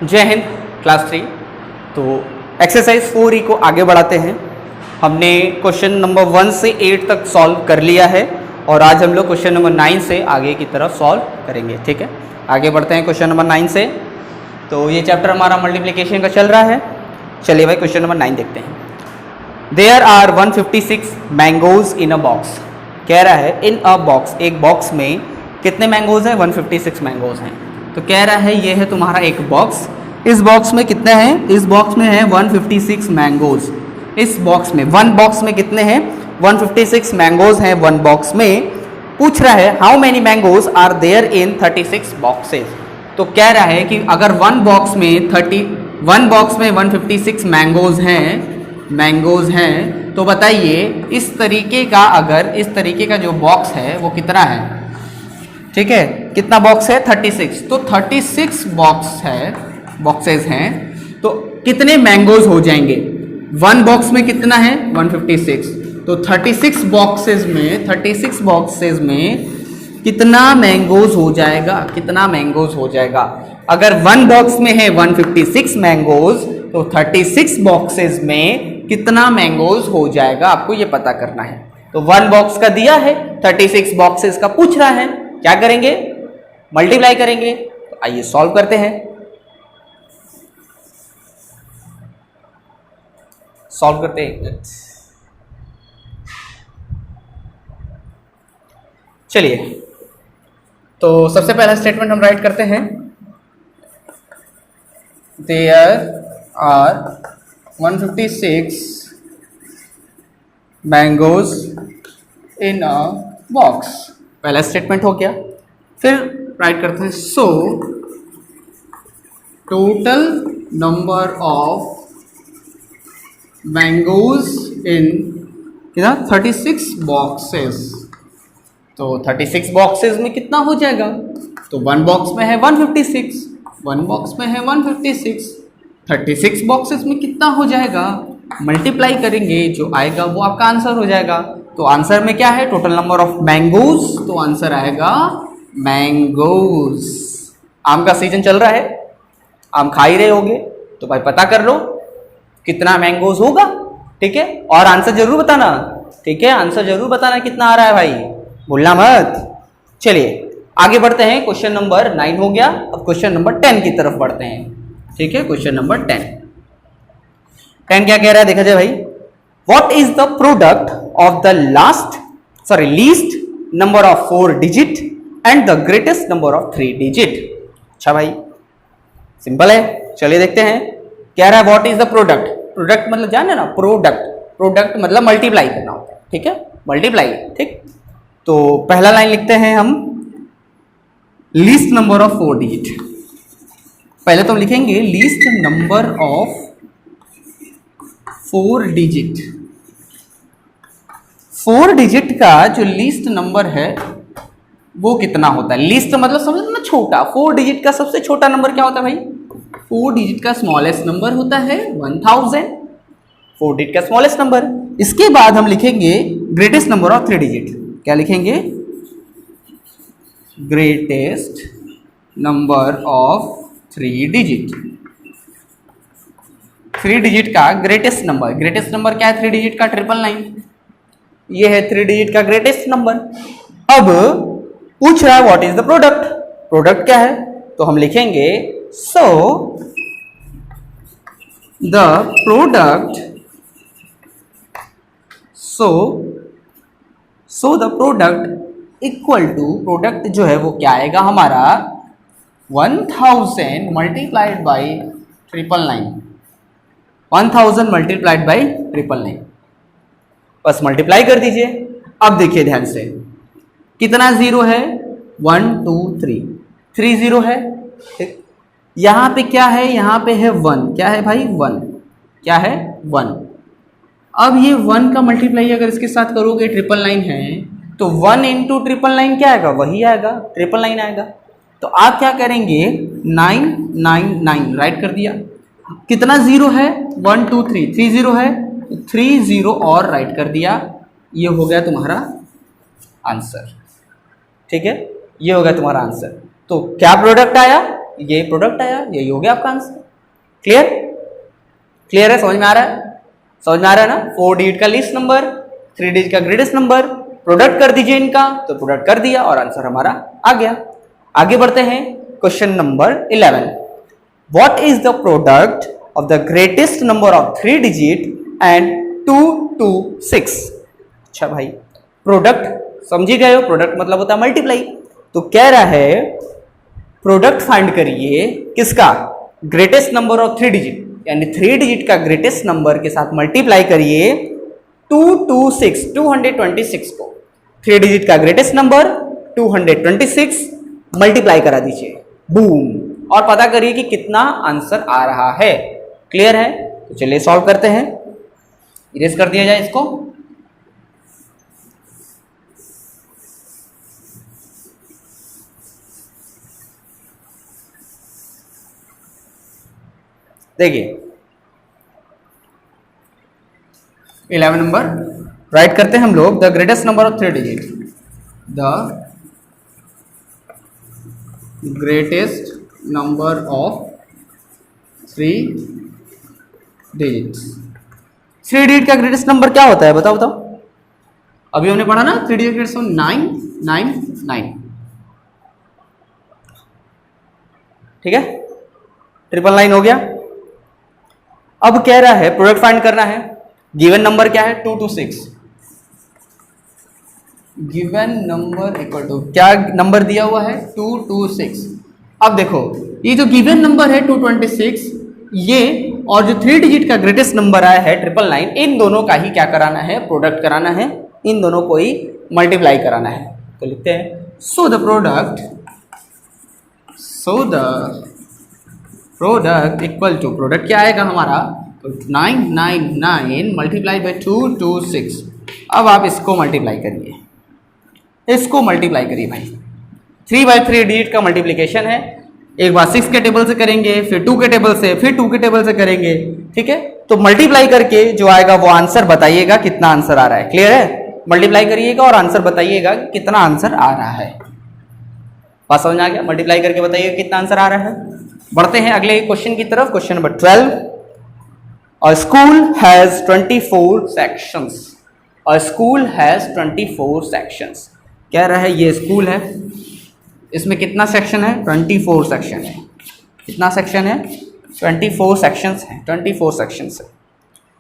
जय हिंद क्लास 3। तो exercise 4E को आगे बढ़ाते हैं। हमने क्वेश्चन नंबर 1 से 8 तक सॉल्व कर लिया है और आज हम लोग क्वेश्चन नंबर 9 से आगे की तरफ सॉल्व करेंगे। ठीक है, आगे बढ़ते हैं क्वेश्चन नंबर 9 से। तो ये चैप्टर हमारा मल्टीप्लिकेशन का चल रहा है। चलिए भाई क्वेश्चन नंबर 9 देखते हैं। There are 156 mangoes in a box. कह रहा है इन अ बॉक्स, एक बॉक्स में कितने मैंगोज हैं? 156 मैंगोज हैं। तो कह रहा है ये है तुम्हारा एक बॉक्स। इस बॉक्स में कितने हैं? इस बॉक्स में है 156 मैंगोज। इस बॉक्स में, वन बॉक्स में कितने हैं? 156 मैंगोज हैं वन बॉक्स में। पूछ रहा है how many mangoes are there in 36 boxes. तो कह रहा है कि अगर वन बॉक्स में 156 मैंगोज हैं तो बताइए इस तरीके का, अगर इस तरीके का जो बॉक्स है वो कितना है? ठीक है, कितना बॉक्स है? 36। तो 36 बॉक्सेस हैं तो कितने मैंगोज हो जाएंगे? वन बॉक्स में कितना है? 156। तो 36 बॉक्सेस में कितना मैंगोज हो जाएगा? कितना मैंगोज हो जाएगा? अगर वन बॉक्स में है 156 मैंगोज तो 36 बॉक्सेस में कितना मैंगोज हो जाएगा, आपको ये पता करना है। तो वन बॉक्स का दिया है, 36 बॉक्सेस का पूछ रहा है। क्या करेंगे? मल्टीप्लाई करेंगे। तो आइए सॉल्व करते हैं। सॉल्व करते हैं। चलिए, तो सबसे पहला स्टेटमेंट हम राइट करते हैं। There are 156 mangoes in a box. पहला स्टेटमेंट हो गया। फिर राइट करते हैं so total number of mangoes in कितना? 36 बॉक्सेस। तो 36 बॉक्सेस में कितना हो जाएगा? तो वन बॉक्स में है 156, 36 बॉक्सेस में कितना हो जाएगा? मल्टीप्लाई करेंगे, जो आएगा वो आपका आंसर हो जाएगा। तो आंसर में क्या है? Total number of mangoes. तो आंसर आएगा मैंगोज। आम का सीजन चल रहा है, आम खा ही रहे होगे, तो भाई पता कर लो कितना मैंगोज होगा। ठीक है, और आंसर जरूर बताना। ठीक है, आंसर जरूर बताना कितना आ रहा है भाई, भूलना मत। चलिए आगे बढ़ते हैं। क्वेश्चन नंबर 9 हो गया। अब क्वेश्चन नंबर 10 की तरफ बढ़ते हैं। ठीक है, क्वेश्चन नंबर 10 क्या कह रहा है? देखा जाए भाई। What is the product of the least number of 4 digit and the greatest number of 3 digit. अच्छा भाई, सिंपल है। चलिए देखते हैं। कह रहा है व्हाट इज द प्रोडक्ट मतलब जाने ना, प्रोडक्ट मतलब मल्टीप्लाई करना होता है। ठीक है, मल्टीप्लाई। ठीक, तो पहला लाइन लिखते हैं हम, लीस्ट नंबर ऑफ 4 डिजिट। पहले तो हम लिखेंगे least number of 4 digit. 4 digit का जो लीस्ट नंबर है वो कितना होता है? लीस्ट मतलब समझ ना, छोटा। 4 डिजिट का सबसे छोटा नंबर क्या होता है भाई? 4 डिजिट का स्मॉलेस्ट नंबर होता है 1000। 4 डिजिट का स्मॉलेस्ट नंबर। इसके बाद हम लिखेंगे ग्रेटेस्ट नंबर ऑफ 3 डिजिट। क्या लिखेंगे? Greatest number of 3 digit. 3 digit का ग्रेटेस्ट नंबर क्या है? 3 डिजिट का 999। ये है 3 डिजिट का ग्रेटेस्ट नंबर। अब पूछ रहा है व्हाट इज द प्रोडक्ट क्या है? तो हम लिखेंगे so the product equal to, product जो है वो क्या आएगा हमारा? 1000 मल्टीप्लाइड बाई 999। 1000 multiplied by 999। बस मल्टीप्लाई कर दीजिए। अब देखिए ध्यान से, कितना जीरो है? 1 2 3 जीरो है। ठीक, यहाँ पे क्या है? यहाँ पे है 1। क्या है भाई? 1। क्या है? 1। अब ये 1 का मल्टीप्लाई अगर इसके साथ करोगे 999 है तो 1 इंटू 999 क्या आएगा? वही आएगा, 999 आएगा। तो आप क्या करेंगे? 999 राइट कर दिया। कितना जीरो है? 1 2 3 जीरो है, 3 जीरो और राइट कर दिया। ये हो गया तुम्हारा आंसर। ठीक है, ये हो गया तुम्हारा आंसर। तो क्या प्रोडक्ट आया? ये प्रोडक्ट आया, यही हो गया आपका आंसर। क्लियर? क्लियर है? समझ में आ रहा है? समझ में आ रहा है ना? 4 डिजिट का लीस्ट नंबर, 3 डिजिट का ग्रेटेस्ट नंबर, प्रोडक्ट कर दीजिए इनका, तो प्रोडक्ट कर दिया और आंसर हमारा आ गया। आगे बढ़ते हैं, question number 11। What is the product of the greatest number of 3 digit and 2 to 6? अच्छा भाई, प्रोडक्ट समझी गए हो? प्रोडक्ट मतलब होता है मल्टीप्लाई। तो कह रहा है प्रोडक्ट फाइंड करिए किसका? ग्रेटेस्ट नंबर ऑफ 3 डिजिट, यानी 3 डिजिट का ग्रेटेस्ट नंबर के साथ मल्टीप्लाई करिए 226 226 को। 3 डिजिट का ग्रेटेस्ट नंबर 226 मल्टीप्लाई करा दीजिए, बूम, और पता करिए कि कितना आंसर आ रहा है। क्लियर है? तो चलिए सॉल्व करते हैं। इरेज कर दिया जाए इसको। देखिए 11 नंबर राइट करते हैं हम लोग। The greatest number of 3 digit, the greatest number of 3 digits. 3 digit का ग्रेटेस्ट नंबर क्या होता है? बताओ बताओ। अभी हमने पढ़ा ना 3 डिजिट ग्रेटेस्ट 999। ठीक है, 999 हो गया। अब कह रहा है प्रोडक्ट फाइंड करना है। गिवन नंबर क्या है? 226। गिवन नंबर इक्वल टू क्या नंबर दिया हुआ है? 226। अब देखो ये जो गिवन नंबर है 226, ये और जो 3 डिजिट का ग्रेटेस्ट नंबर आया है 999, इन दोनों का ही क्या कराना है? प्रोडक्ट कराना है। इन दोनों को ही मल्टीप्लाई कराना है। तो लिखते हैं so the product equal to, product क्या आएगा हमारा? तो 999 मल्टीप्लाई बाई 226। अब आप इसको मल्टीप्लाई करिए, इसको मल्टीप्लाई करिए भाई। 3/3 डिजिट का मल्टीप्लिकेशन है। एक बार 6 के टेबल से करेंगे, फिर 2 के टेबल से, फिर 2 के टेबल से करेंगे। ठीक है, तो मल्टीप्लाई करके जो आएगा वो आंसर बताइएगा कितना आंसर आ रहा है। क्लियर है? मल्टीप्लाई करिएगा और आंसर बताइएगा कितना आंसर आ रहा है। बात समझ आ गया? मल्टीप्लाई करके बताइएगा कितना आंसर आ रहा है। बढ़ते हैं अगले क्वेश्चन की तरफ। Question number 12। A school has 24 sections. A school has 24 sections. कह रहा है ये स्कूल है, इसमें कितना सेक्शन है? 24 सेक्शन है। कितना सेक्शन है? 24 सेक्शंस हैं। 24 सेक्शंस है।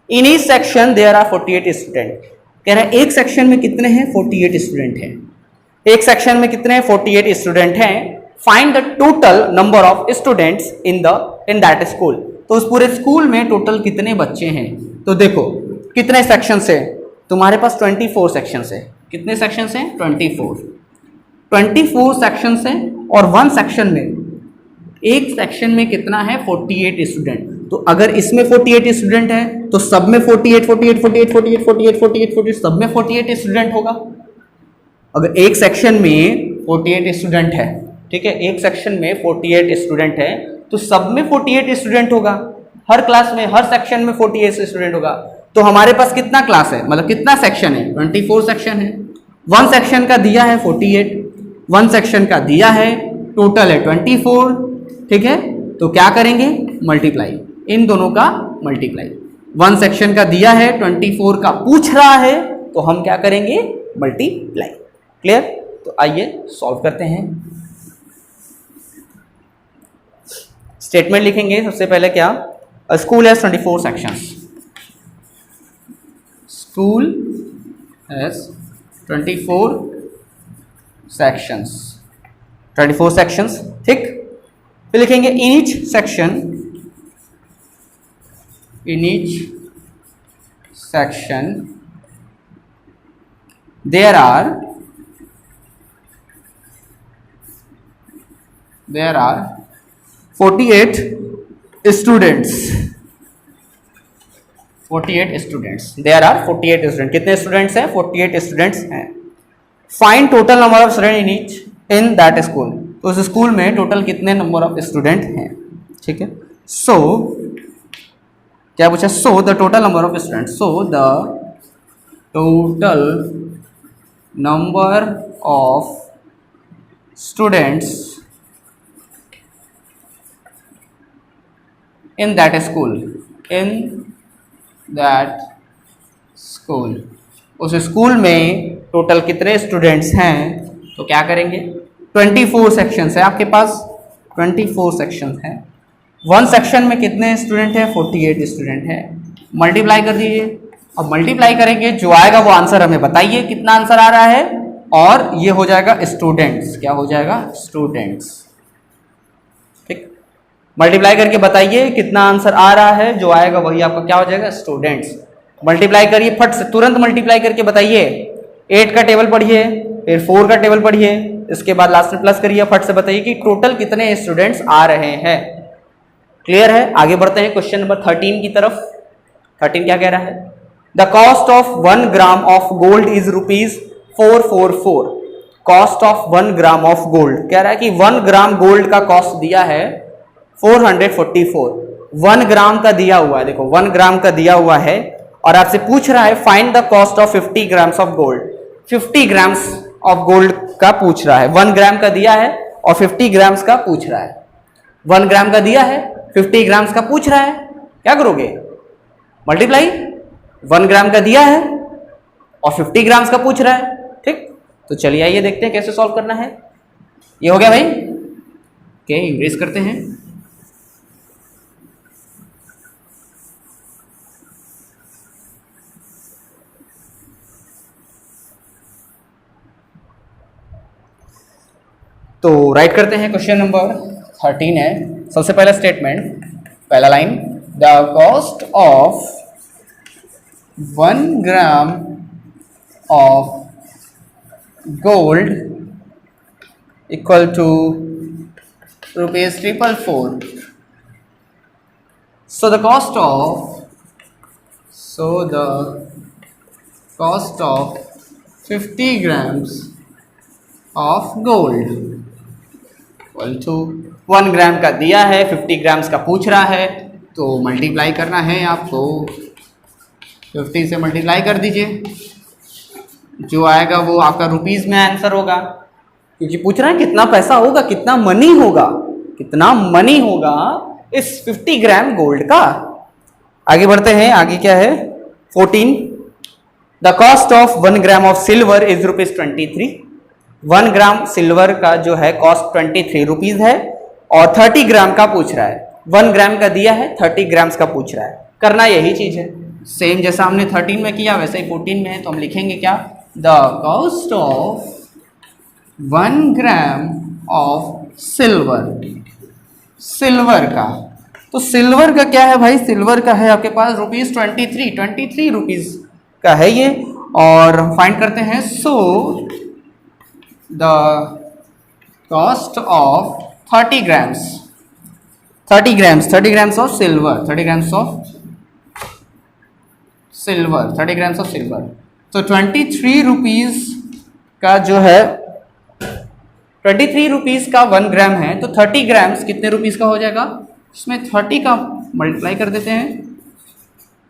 In each section there are 48 student. कह रहा है एक सेक्शन में कितने हैं? 48 स्टूडेंट हैं। एक सेक्शन में कितने हैं? 48 स्टूडेंट हैं। Find the total number of students in that school. तो उस पूरे स्कूल में टोटल कितने बच्चे हैं? तो देखो कितने सेक्शंस हैं तुम्हारे पास? 24 सेक्शंस है। कितने सेक्शंस हैं? 24 सेक्शंस हैं। और वन सेक्शन में, एक सेक्शन में कितना है? 48 स्टूडेंट। तो अगर इसमें 48 स्टूडेंट है तो सब में 48 48 48 48 48 48 48 सब में 48 स्टूडेंट होगा। अगर एक सेक्शन में 48 स्टूडेंट है, ठीक है, एक सेक्शन में 48 स्टूडेंट है तो सब में 48 स्टूडेंट होगा। हर क्लास में, हर सेक्शन में 48 स्टूडेंट होगा। तो हमारे पास कितना क्लास है, मतलब कितना सेक्शन है? 24 सेक्शन है। वन सेक्शन का दिया है 48, वन सेक्शन का दिया है टोटल है 24। ठीक है, तो क्या करेंगे? मल्टीप्लाई, इन दोनों का मल्टीप्लाई। वन सेक्शन का दिया है, 24 का पूछ रहा है, तो हम क्या करेंगे? मल्टीप्लाई। क्लियर? तो आइए सॉल्व करते हैं। स्टेटमेंट लिखेंगे सबसे पहले क्या? अ school has 24 sections. School has 24 sections. 24 sections, ठीक। फिर लिखेंगे इन each section, in each section there are 48 students। 48 students, there are 48 student. कितने स्टूडेंट्स हैं? 48 स्टूडेंट्स हैं। Find total number of student in that school. तो उस स्कूल में टोटल कितने नंबर ऑफ स्टूडेंट हैं? ठीक है, सो क्या पूछा? So the total number of student, so the total number of students in that school, in that school, उस स्कूल में टोटल कितने स्टूडेंट्स हैं, तो क्या करेंगे, 24 सेक्शंस है आपके पास, 24 सेक्शंस हैं, वन सेक्शन में कितने स्टूडेंट हैं, 48 स्टूडेंट हैं, मल्टीप्लाई कर दीजिए। अब मल्टीप्लाई करेंगे, जो आएगा वो आंसर हमें बताइए कितना आंसर आ रहा है, और ये हो जाएगा स्टूडेंट्स, क्या हो जाएगा, स्टूडेंट्स, ठीक। मल्टीप्लाई करके बताइए कितना आंसर आ रहा है, जो आएगा वही आपका क्या हो जाएगा, स्टूडेंट्स। मल्टीप्लाई करिए फट से, तुरंत मल्टीप्लाई करके बताइए, 8 का टेबल पढ़िए, फिर 4 का टेबल पढ़िए, इसके बाद लास्ट में प्लस करिए, फट से बताइए कि टोटल कितने स्टूडेंट्स आ रहे हैं। क्लियर है? आगे बढ़ते हैं क्वेश्चन नंबर 13 की तरफ। 13 क्या कह रहा है, the cost of 1 gram of gold is ₹444। Cost of 1 gram of gold, कह रहा है कि 1 ग्राम गोल्ड का कॉस्ट दिया है 444, 1 ग्राम का दिया हुआ है, देखो 1 ग्राम का दिया हुआ है, और आपसे पूछ रहा है find the cost of 50 grams of gold. 50 grams of gold का पूछ रहा है, 1 ग्राम का दिया है और 50 ग्राम्स का पूछ रहा है। 1 ग्राम का दिया है, 50 ग्राम्स का पूछ रहा है, क्या करोगे, मल्टीप्लाई, 1 ग्राम का दिया है और 50 ग्राम्स का पूछ रहा है, ठीक। तो चलिए आइए देखते हैं कैसे सॉल्व करना है। ये हो गया भाई, ओके, इंक्रीज करते हैं। तो राइट करते हैं, क्वेश्चन नंबर 13 है। सबसे पहला स्टेटमेंट, पहला line, the cost of 1 gram of gold equal to ₹444। So the cost of 50 grams of gold equal to 1 gram का दिया है, 50 ग्राम्स का पूछ रहा है, तो मल्टीप्लाई करना है आपको, 50 से मल्टीप्लाई कर दीजिए, जो आएगा वो आपका रुपीस में आंसर होगा, क्योंकि पूछ रहा है कितना पैसा होगा, कितना मनी होगा, कितना मनी होगा इस 50 ग्राम गोल्ड का। आगे बढ़ते हैं, आगे क्या है, 14, the cost of 1 gram of silver is ₹23। 1 gram silver का जो है कॉस्ट 23 रुपीज है, और 30 ग्राम का पूछ रहा है, 1 ग्राम का दिया है, 30 ग्राम्स का पूछ रहा है। करना यही चीज है, सेम जैसा हमने 13 में किया वैसे ही 14 में है, तो हम लिखेंगे क्या, the cost of 1 gram of silver, silver का, तो सिल्वर का क्या है भाई, सिल्वर का है आपके पास ₹23 रुपीज का है ये, और फाइंड करते हैं। So the cost of 30 grams of silver, 30 grams of silver, तो 23 रुपीज का जो है, 23 रुपीज का 1 ग्राम है, तो 30 ग्राम्स कितने रुपीज का हो जाएगा, इसमें 30 का मल्टीप्लाई कर देते हैं।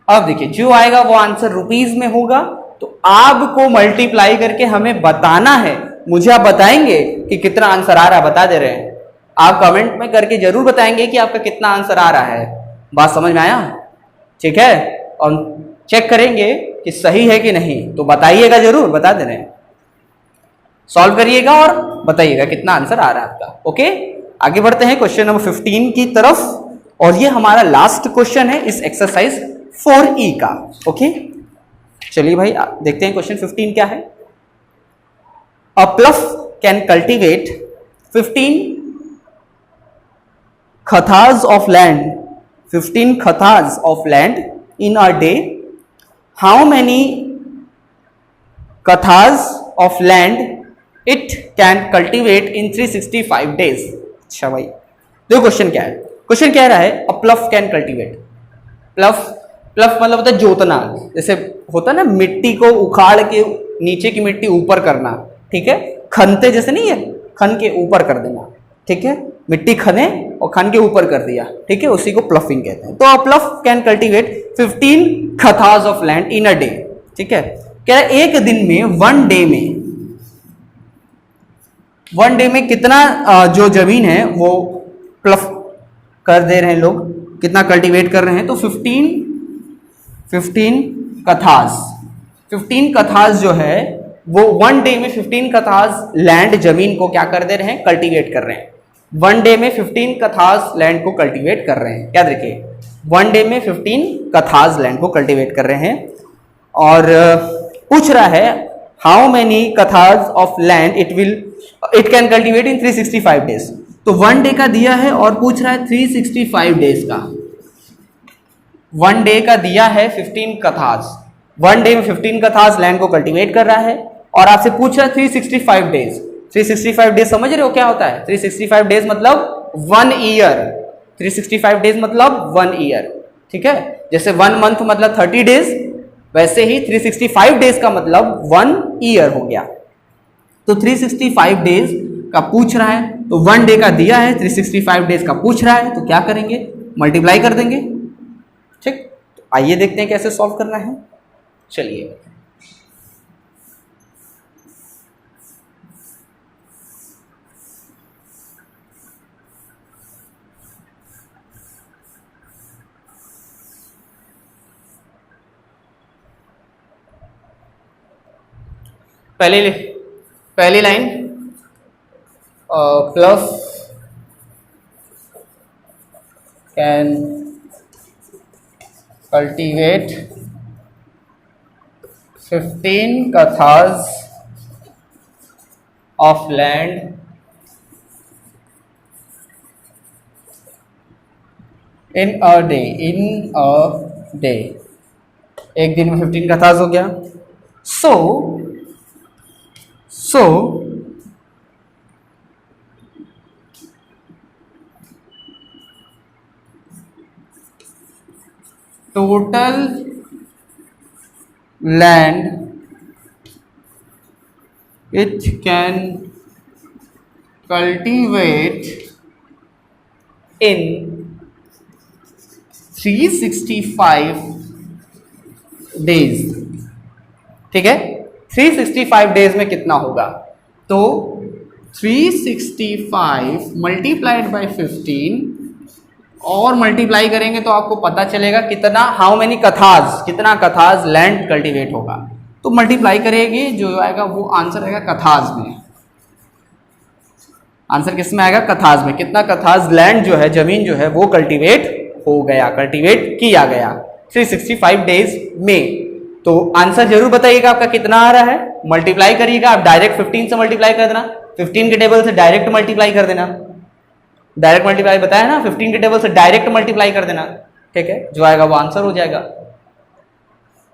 अब देखिए जो आएगा वो आंसर रुपीज में होगा, तो आपको मल्टीप्लाई करके हमें बताना है। मुझे आप बताएंगे कि कितना आंसर आ रहा है, बता दे रहे हैं आप, कमेंट में करके जरूर बताएंगे कि आपका कितना आंसर आ रहा है। बात समझ में आया, ठीक है, और चेक करेंगे कि सही है कि नहीं, तो बताइएगा जरूर, बता दे रहे हैं, सॉल्व करिएगा और बताइएगा कितना आंसर आ रहा है आपका। ओके, आगे बढ़ते हैं क्वेश्चन नंबर 15 की तरफ, और ये हमारा लास्ट क्वेश्चन है इस एक्सरसाइज 4E का। ओके, चलिए भाई देखते हैं क्वेश्चन 15 क्या है। A plough can cultivate 15 kathas of land, 15 kathas of land in a day. How many kathas of land it can cultivate in 365 days? अच्छा भाई, देखो क्वेश्चन क्या है, क्वेश्चन कह रहा है a plough can cultivate, प्लफ मतलब होता है जोतना, जैसे होता है ना मिट्टी को उखाड़ के नीचे की मिट्टी ऊपर करना, ठीक है, खनते जैसे नहीं है, खन के ऊपर कर देना, ठीक है, मिट्टी खने और खन के ऊपर कर दिया, ठीक है, उसी को प्लफिंग कहते हैं। तो अ प्लफ कैन कल्टीवेट 15 खथास of land in a day, ठीक है, कह रहा है एक दिन में, वन डे में कितना जो जमीन है वो प्लफ कर दे रहे हैं लोग, कितना कल्टीवेट कर रहे हैं, तो 15 कथास। 15 कथास जो है वो 1 डे में 15 कथास लैंड जमीन को क्या कर दे रहे हैं, कल्टीवेट कर रहे हैं। 1 डे में 15 कथास लैंड को कल्टीवेट कर रहे हैं, याद रखिए 1 डे में 15 कथास लैंड को कल्टीवेट कर रहे हैं। और पूछ रहा है how many kathas of land it can cultivate in 365 days. तो 1 डे का दिया है और पूछ रहा है 365 डेज का। 1 डे का दिया है 15 कथास, 1 डे में 15 कथास लैंड को कल्टीवेट कर रहा है और आपसे पूछ रहा है 365 डेज। 365 डेज समझ रहे हो क्या होता है, 365 डेज मतलब 1 ईयर। 365 डेज मतलब 1 ईयर, ठीक है। जैसे 1 मंथ मतलब 30 डेज, वैसे ही 365 डेज का मतलब 1 ईयर हो गया। तो 365 डेज का पूछ रहा है, तो 1 डे का दिया है, 365 डेज का पूछ रहा है, तो क्या करेंगे, मल्टीप्लाई कर देंगे, ठीक। तो आइए देखते हैं कैसे सॉल्व करना है। चलिए पहली line plus can cultivate 15 kathas of land in a day. एक दिन में 15 कथास हो गया। So total land it can cultivate in 365 days, ठीक है। 365 डेज में कितना होगा, तो 365 मल्टीप्लाइड बाय 15 और मल्टीप्लाई करेंगे तो आपको पता चलेगा कितना, हाउ मेनी कथाज, कितना कथाज लैंड कल्टीवेट होगा। तो मल्टीप्लाई करेंगे, जो आएगा वो आंसर आएगा कथाज में। आंसर किस में आएगा, कथाज में। कितना कथाज लैंड जो है, जमीन जो है वो कल्टीवेट हो गया, कल्टीवेट किया गया 365 डेज में। तो आंसर जरूर बताइएगा आपका कितना आ रहा है, मल्टीप्लाई करिएगा। आप डायरेक्ट 15 से मल्टीप्लाई कर देना, 15 के टेबल से डायरेक्ट मल्टीप्लाई कर देना। डायरेक्ट मल्टीप्लाई बताया ना, 15 के टेबल से डायरेक्ट मल्टीप्लाई कर देना, ठीक है। जो आएगा वो आंसर हो जाएगा।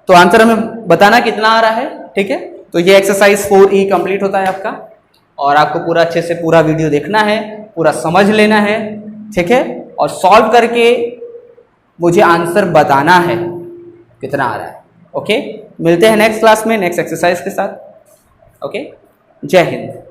तो आंसर हमें बताना कितना आ रहा है, ठीक है। तो ये एक्सरसाइज 4E कंप्लीट होता है आपका, और आपको पूरा अच्छे से पूरा वीडियो देखना है, पूरा समझ लेना है, ठीक है। और सॉल्व करके मुझे आंसर बताना है कितना आ रहा है। ओके, मिलते हैं नेक्स्ट क्लास में नेक्स्ट एक्सरसाइज के साथ। ओके, जय हिंद।